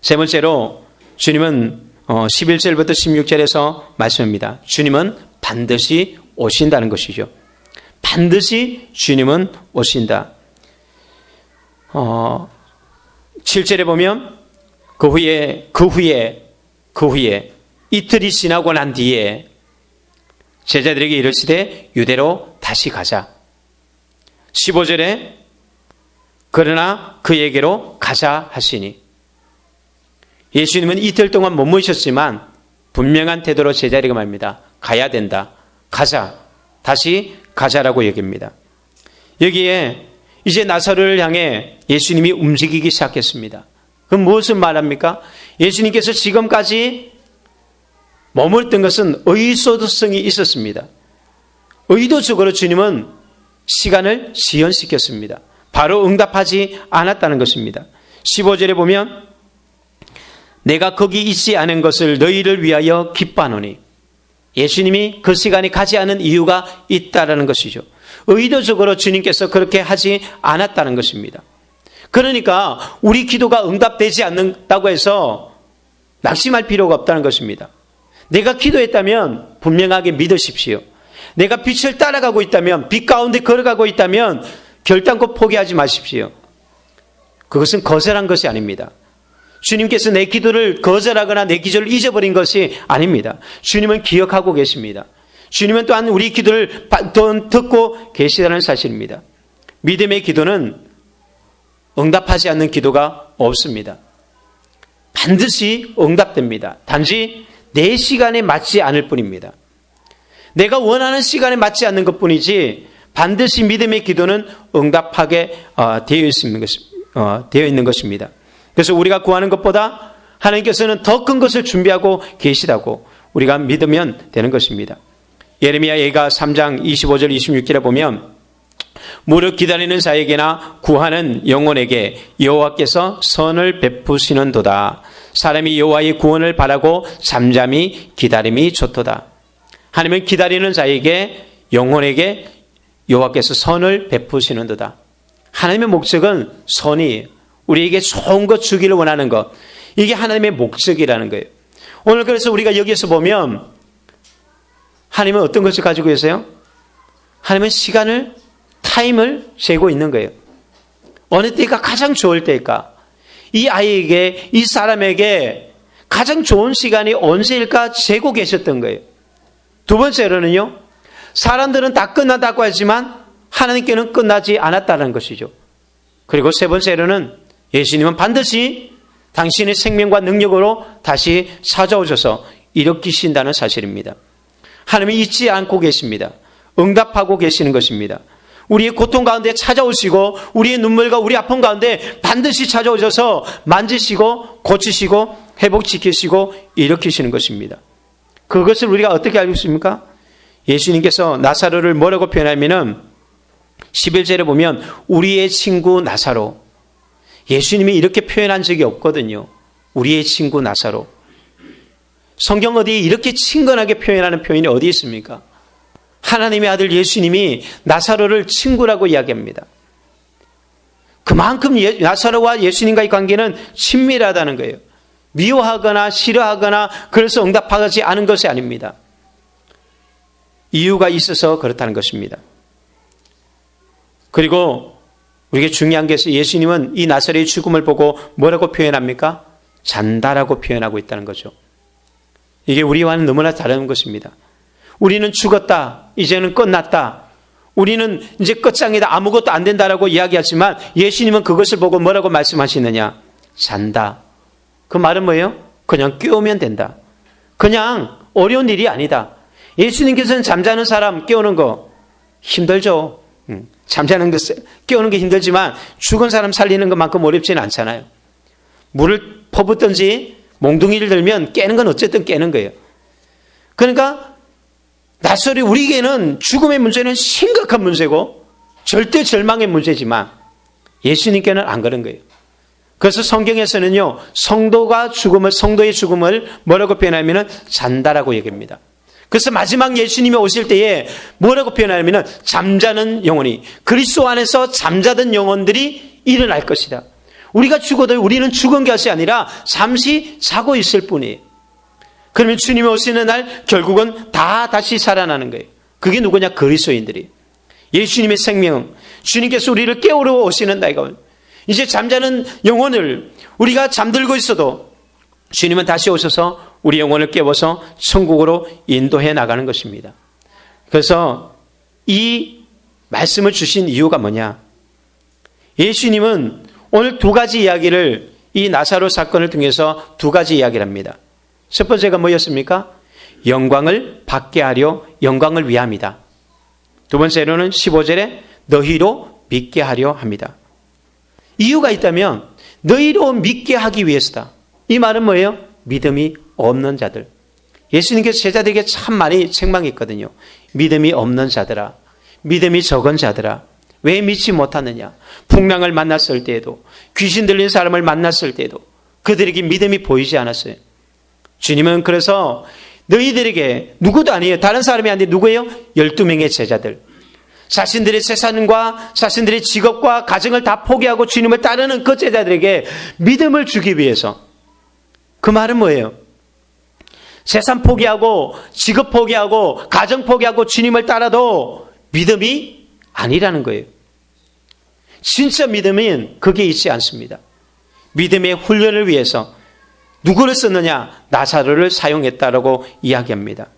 세 번째로 주님은 11절부터 16절에서 말씀합니다. 주님은 반드시 오신다는 것이죠. 반드시 주님은 오신다. 7절에 보면 그 후에 이틀이 지나고 난 뒤에 제자들에게 이르시되 유대로 다시 가자. 15절에 그러나 그에게로 가자 하시니 예수님은 이틀 동안 머무셨지만 분명한 태도로 제자들에게 말합니다. 가야 된다. 가자. 다시 가자라고 얘기합니다. 여기에 이제 나사로를 향해 예수님이 움직이기 시작했습니다. 그럼 무엇을 말합니까? 예수님께서 지금까지 머물던 것은 의도성이 있었습니다. 의도적으로 주님은 시간을 지연시켰습니다. 바로 응답하지 않았다는 것입니다. 15절에 보면 내가 거기 있지 않은 것을 너희를 위하여 기뻐하노니 예수님이 그 시간에 가지 않은 이유가 있다라는 것이죠. 의도적으로 주님께서 그렇게 하지 않았다는 것입니다. 그러니까 우리 기도가 응답되지 않는다고 해서 낙심할 필요가 없다는 것입니다. 내가 기도했다면 분명하게 믿으십시오. 내가 빛을 따라가고 있다면, 빛 가운데 걸어가고 있다면 결단코 포기하지 마십시오. 그것은 거절한 것이 아닙니다. 주님께서 내 기도를 거절하거나 내 기도를 잊어버린 것이 아닙니다. 주님은 기억하고 계십니다. 주님은 또한 우리 기도를 듣고 계시다는 사실입니다. 믿음의 기도는 응답하지 않는 기도가 없습니다. 반드시 응답됩니다. 단지 내 시간에 맞지 않을 뿐입니다. 내가 원하는 시간에 맞지 않는 것뿐이지 반드시 믿음의 기도는 응답하게 되어 있는 것입니다. 그래서 우리가 구하는 것보다 하나님께서는 더 큰 것을 준비하고 계시다고 우리가 믿으면 되는 것입니다. 예레미야 예가 3장 25절 26절에 보면 무릇 기다리는 자에게나 구하는 영혼에게 여호와께서 선을 베푸시는도다. 사람이 여호와의 구원을 바라고 잠잠히 기다림이 좋도다. 하나님은 기다리는 자에게 영혼에게 여호와께서 선을 베푸시는도다. 하나님의 목적은 선이에요. 우리에게 좋은 것 주기를 원하는 것. 이게 하나님의 목적이라는 거예요. 오늘 그래서 우리가 여기서 보면 하나님은 어떤 것을 가지고 계세요? 하나님은 시간을, 타임을 재고 있는 거예요. 어느 때가 가장 좋을 때일까? 이 아이에게, 이 사람에게 가장 좋은 시간이 언제일까 재고 계셨던 거예요. 두 번째로는요, 사람들은 다 끝났다고 하지만 하나님께는 끝나지 않았다는 것이죠. 그리고 세 번째로는 예수님은 반드시 당신의 생명과 능력으로 다시 찾아오셔서 일으키신다는 사실입니다. 하나님이 잊지 않고 계십니다. 응답하고 계시는 것입니다. 우리의 고통 가운데 찾아오시고 우리의 눈물과 우리 아픔 가운데 반드시 찾아오셔서 만지시고 고치시고 회복시키시고 일으키시는 것입니다. 그것을 우리가 어떻게 알고 있습니까? 예수님께서 나사로를 뭐라고 표현하면은 11절에 보면 우리의 친구 나사로. 예수님이 이렇게 표현한 적이 없거든요. 우리의 친구 나사로. 성경 어디에 이렇게 친근하게 표현하는 표현이 어디 있습니까? 하나님의 아들 예수님이 나사로를 친구라고 이야기합니다. 그만큼 나사로와 예수님과의 관계는 친밀하다는 거예요. 미워하거나 싫어하거나 그래서 응답하지 않은 것이 아닙니다. 이유가 있어서 그렇다는 것입니다. 그리고 우리에게 중요한 것은 예수님은 이 나사로의 죽음을 보고 뭐라고 표현합니까? 잔다라고 표현하고 있다는 거죠. 이게 우리와는 너무나 다른 것입니다. 우리는 죽었다. 이제는 끝났다. 우리는 이제 끝장이다. 아무것도 안 된다라고 이야기하지만 예수님은 그것을 보고 뭐라고 말씀하시느냐? 잔다. 그 말은 뭐예요? 그냥 깨우면 된다. 그냥 어려운 일이 아니다. 예수님께서는 잠자는 사람 깨우는 거 힘들죠. 잠자는 것 깨우는 게 힘들지만 죽은 사람 살리는 것만큼 어렵지는 않잖아요. 물을 퍼붓든지 몽둥이를 들면 깨는 건 어쨌든 깨는 거예요. 그러니까 나사로 우리에게는 죽음의 문제는 심각한 문제고 절대 절망의 문제지만 예수님께는 안 그런 거예요. 그래서 성경에서는요, 성도의 죽음을 뭐라고 표현하면은 잔다라고 얘기합니다. 그래서 마지막 예수님이 오실 때에 뭐라고 표현하냐면은 잠자는 영혼이, 그리스도 안에서 잠자던 영혼들이 일어날 것이다. 우리가 죽어도 우리는 죽은 것이 아니라 잠시 자고 있을 뿐이에요. 그러면 주님이 오시는 날 결국은 다 다시 살아나는 거예요. 그게 누구냐? 그리스도인들이. 예수님의 생명, 주님께서 우리를 깨우러 오시는 날가, 이제 잠자는 영혼을, 우리가 잠들고 있어도 주님은 다시 오셔서 우리 영혼을 깨워서 천국으로 인도해 나가는 것입니다. 그래서 이 말씀을 주신 이유가 뭐냐? 예수님은 오늘 두 가지 이야기를, 이 나사로 사건을 통해서 두 가지 이야기를 합니다. 첫 번째가 뭐였습니까? 영광을 받게 하려, 영광을 위함이다. 두 번째로는 15절에 너희로 믿게 하려 합니다. 이유가 있다면 너희로 믿게 하기 위해서다. 이 말은 뭐예요? 믿음이 없는 자들. 예수님께서 제자들에게 참 많이 책망했거든요. 믿음이 없는 자들아, 믿음이 적은 자들아, 왜 믿지 못하느냐? 풍랑을 만났을 때에도, 귀신 들린 사람을 만났을 때에도 그들에게 믿음이 보이지 않았어요. 주님은 그래서 너희들에게, 누구도 아니에요, 다른 사람이 아닌데 누구예요? 12명의 제자들, 자신들의 재산과 자신들의 직업과 가정을 다 포기하고 주님을 따르는 그 제자들에게 믿음을 주기 위해서. 그 말은 뭐예요? 재산 포기하고 직업 포기하고 가정 포기하고 주님을 따라도 믿음이 아니라는 거예요. 진짜 믿음은 그게 있지 않습니다. 믿음의 훈련을 위해서 누구를 썼느냐? 나사로를 사용했다라고 이야기합니다.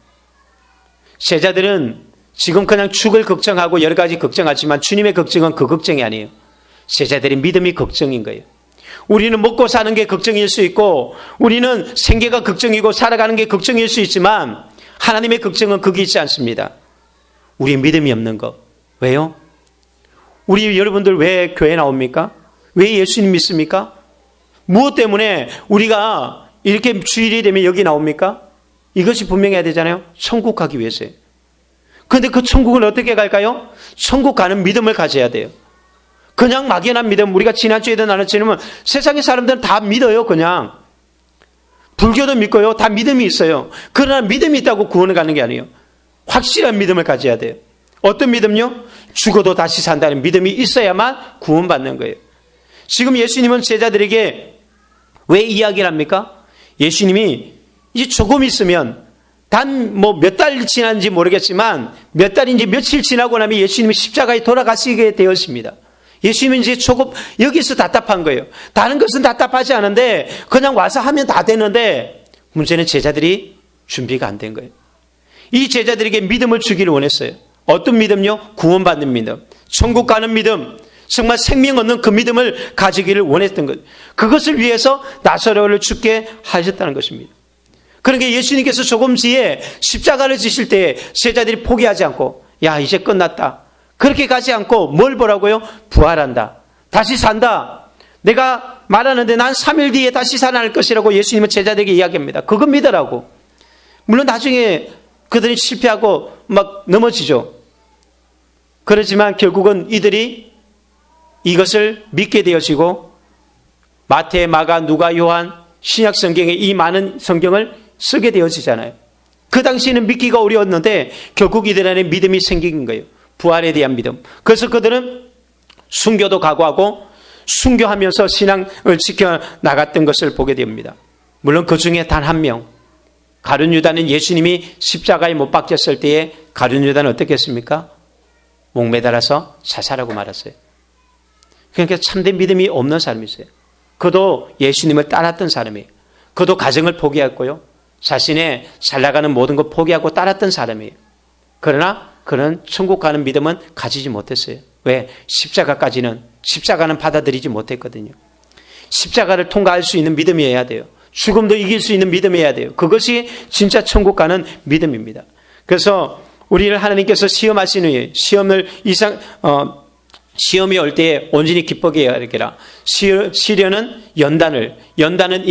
제자들은 지금 그냥 죽을 걱정하고 여러 가지 걱정하지만 주님의 걱정은 그 걱정이 아니에요. 제자들의 믿음이 걱정인 거예요. 우리는 먹고 사는 게 걱정일 수 있고, 우리는 생계가 걱정이고 살아가는 게 걱정일 수 있지만 하나님의 걱정은 그게 있지 않습니다. 우리의 믿음이 없는 것. 왜요? 우리 여러분들 왜 교회 나옵니까? 왜 예수님 믿습니까? 무엇 때문에 우리가 이렇게 주일이 되면 여기 나옵니까? 이것이 분명해야 되잖아요. 천국 가기 위해서요. 그런데 그 천국은 어떻게 갈까요? 천국 가는 믿음을 가져야 돼요. 그냥 막연한 믿음, 우리가 지난주에도 나눴지만 세상의 사람들은 다 믿어요. 그냥 불교도 믿고요, 다 믿음이 있어요. 그러나 믿음이 있다고 구원을 가는 게 아니에요. 확실한 믿음을 가져야 돼요. 어떤 믿음요? 죽어도 다시 산다는 믿음이 있어야만 구원받는 거예요. 지금 예수님은 제자들에게 왜 이야기를 합니까? 예수님이 이제 조금 있으면 단 몇 달 지난지 모르겠지만 몇 달인지 며칠 지나고 나면 예수님이 십자가에 돌아가시게 되었습니다. 예수님은 이제 조금 여기서 답답한 거예요. 다른 것은 답답하지 않은데 그냥 와서 하면 다 되는데 문제는 제자들이 준비가 안 된 거예요. 이 제자들에게 믿음을 주기를 원했어요. 어떤 믿음요? 구원받는 믿음, 천국 가는 믿음, 정말 생명 얻는 그 믿음을 가지기를 원했던 거예요. 그것을 위해서 나사로를 죽게 하셨다는 것입니다. 그러니까 예수님께서 조금 뒤에 십자가를 지실 때 제자들이 포기하지 않고 야 이제 끝났다. 그렇게 가지 않고 뭘 보라고요? 부활한다. 다시 산다. 내가 말하는데 난 3일 뒤에 다시 살아날 것이라고 예수님은 제자들에게 이야기합니다. 그거 믿으라고. 물론 나중에 그들이 실패하고 막 넘어지죠. 그렇지만 결국은 이들이 이것을 믿게 되어지고 마태, 마가, 누가, 요한 신약 성경에 이 많은 성경을 쓰게 되어지잖아요. 그 당시에는 믿기가 어려웠는데 결국 이들 안에 믿음이 생긴 거예요. 부활에 대한 믿음. 그래서 그들은 순교도 각오하고 순교하면서 신앙을 지켜나갔던 것을 보게 됩니다. 물론 그 중에 단 한 명, 가룟 유다는 예수님이 십자가에 못 박혔을 때에 가룟 유다는 어떻게 했습니까? 목매달아서 자살하고 말았어요. 그러니까 참된 믿음이 없는 사람이었어요. 그도 예수님을 따랐던 사람이에요. 그도 가정을 포기했고요. 자신의 잘 나가는 모든 걸 포기하고 따랐던 사람이에요. 그러나 그는 천국 가는 믿음은 가지지 못했어요. 왜? 십자가는 받아들이지 못했거든요. 십자가를 통과할 수 있는 믿음이어야 돼요. 죽음도 이길 수 있는 믿음이어야 돼요. 그것이 진짜 천국 가는 믿음입니다. 그래서 우리를 하나님께서 시험하시는 후에 시험이 올 때에 온전히 기쁘게 여기라. 시련은 연단은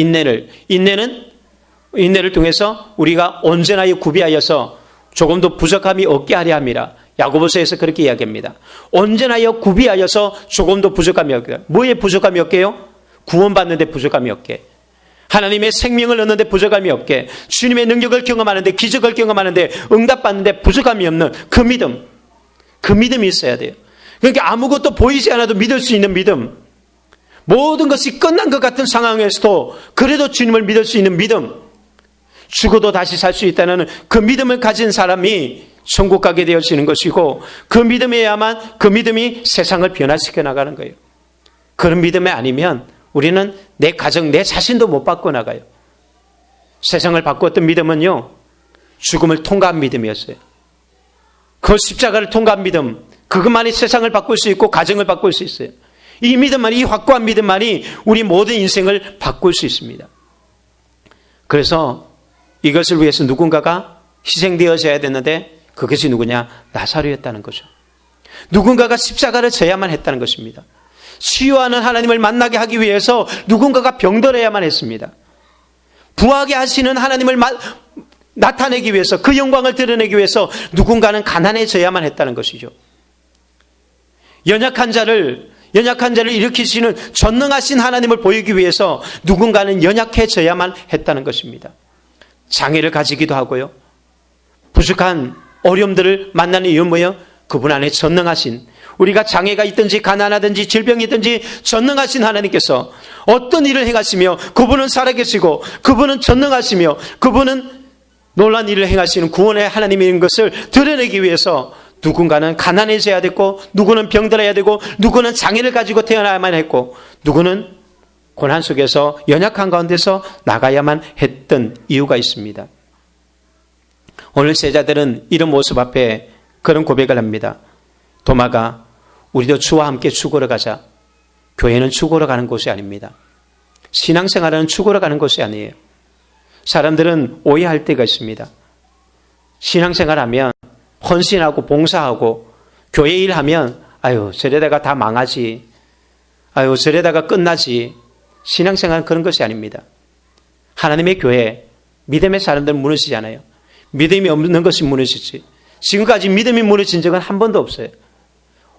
인내를 통해서 우리가 온전하여 구비하여서 조금도 부족함이 없게 하려 함이라. 야고보서에서 그렇게 이야기합니다. 온전하여 구비하여서 조금도 부족함이 없게. 뭐에 부족함이 없게요? 구원받는데 부족함이 없게. 하나님의 생명을 얻는데 부족함이 없게. 주님의 능력을 경험하는데, 기적을 경험하는데, 응답받는데 부족함이 없는 그 믿음이 있어야 돼요. 그러니까 아무것도 보이지 않아도 믿을 수 있는 믿음, 모든 것이 끝난 것 같은 상황에서도 그래도 주님을 믿을 수 있는 믿음, 죽어도 다시 살 수 있다는 그 믿음을 가진 사람이 천국 가게 되어지는 것이고, 그 믿음에야만 그 믿음이 세상을 변화시켜 나가는 거예요. 그런 믿음이 아니면 우리는 내 가정, 내 자신도 못 바꿔나가요. 세상을 바꾸었던 믿음은요, 죽음을 통과한 믿음이었어요. 그 십자가를 통과한 믿음, 그것만이 세상을 바꿀 수 있고 가정을 바꿀 수 있어요. 이 믿음만이, 이 확고한 믿음만이 우리 모든 인생을 바꿀 수 있습니다. 그래서 이것을 위해서 누군가가 희생되어져야 되는데 그것이 누구냐? 나사로였다는 거죠. 누군가가 십자가를 져야만 했다는 것입니다. 치유하는 하나님을 만나게 하기 위해서 누군가가 병들어야만 했습니다. 부하게 하시는 하나님을 나타내기 위해서, 그 영광을 드러내기 위해서 누군가는 가난해져야만 했다는 것이죠. 연약한 자를 일으키시는 전능하신 하나님을 보이기 위해서 누군가는 연약해져야만 했다는 것입니다. 장애를 가지기도 하고요. 부족한 어려움들을 만나는 이유는 뭐예요? 그분 안에 전능하신, 우리가 장애가 있든지 가난하든지 질병이 있든지 전능하신 하나님께서 어떤 일을 행하시며 그분은 살아계시고 그분은 전능하시며 그분은 놀라운 일을 행하시는 구원의 하나님인 것을 드러내기 위해서 누군가는 가난해져야 됐고, 누구는 병들어야 되고, 누구는 장애를 가지고 태어나야만 했고, 누구는 고난 속에서 연약한 가운데서 나가야만 했던 이유가 있습니다. 오늘 제자들은 이런 모습 앞에 그런 고백을 합니다. 도마가, 우리도 주와 함께 죽으러 가자. 교회는 죽으러 가는 곳이 아닙니다. 신앙생활은 죽으러 가는 곳이 아니에요. 사람들은 오해할 때가 있습니다. 신앙생활하면 헌신하고 봉사하고 교회 일하면 아유 저래다가 다 망하지, 아유 저래다가 끝나지. 신앙생활은 그런 것이 아닙니다. 하나님의 교회, 믿음의 사람들은 무너지지 않아요. 믿음이 없는 것이 무너지지. 지금까지 믿음이 무너진 적은 한 번도 없어요.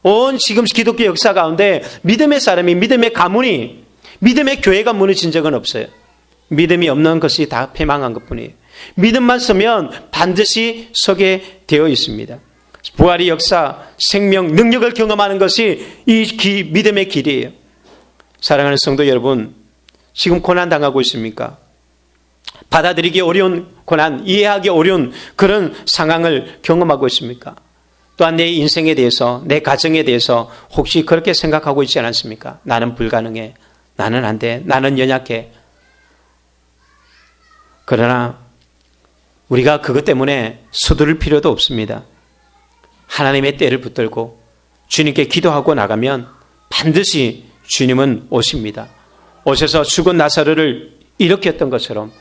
온 지금 기독교 역사 가운데 믿음의 사람이, 믿음의 가문이, 믿음의 교회가 무너진 적은 없어요. 믿음이 없는 것이 다 패망한 것뿐이에요. 믿음만 쓰면 반드시 서게 되어 있습니다. 부활의 역사, 생명, 능력을 경험하는 것이 이 믿음의 길이에요. 사랑하는 성도 여러분, 지금 고난당하고 있습니까? 받아들이기 어려운 고난, 이해하기 어려운 그런 상황을 경험하고 있습니까? 또한 내 인생에 대해서, 내 가정에 대해서 혹시 그렇게 생각하고 있지 않습니까? 나는 불가능해. 나는 안 돼. 나는 연약해. 그러나 우리가 그것 때문에 서두를 필요도 없습니다. 하나님의 때를 붙들고 주님께 기도하고 나가면 반드시 주님은 오십니다. 오셔서 죽은 나사로를 일으켰던 것처럼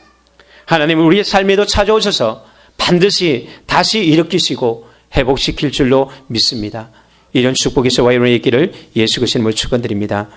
하나님은 우리의 삶에도 찾아오셔서 반드시 다시 일으키시고 회복시킬 줄로 믿습니다. 이런 축복의 저와 여러분의 있기를 예수 그리스도의 이름으로 축원드립니다.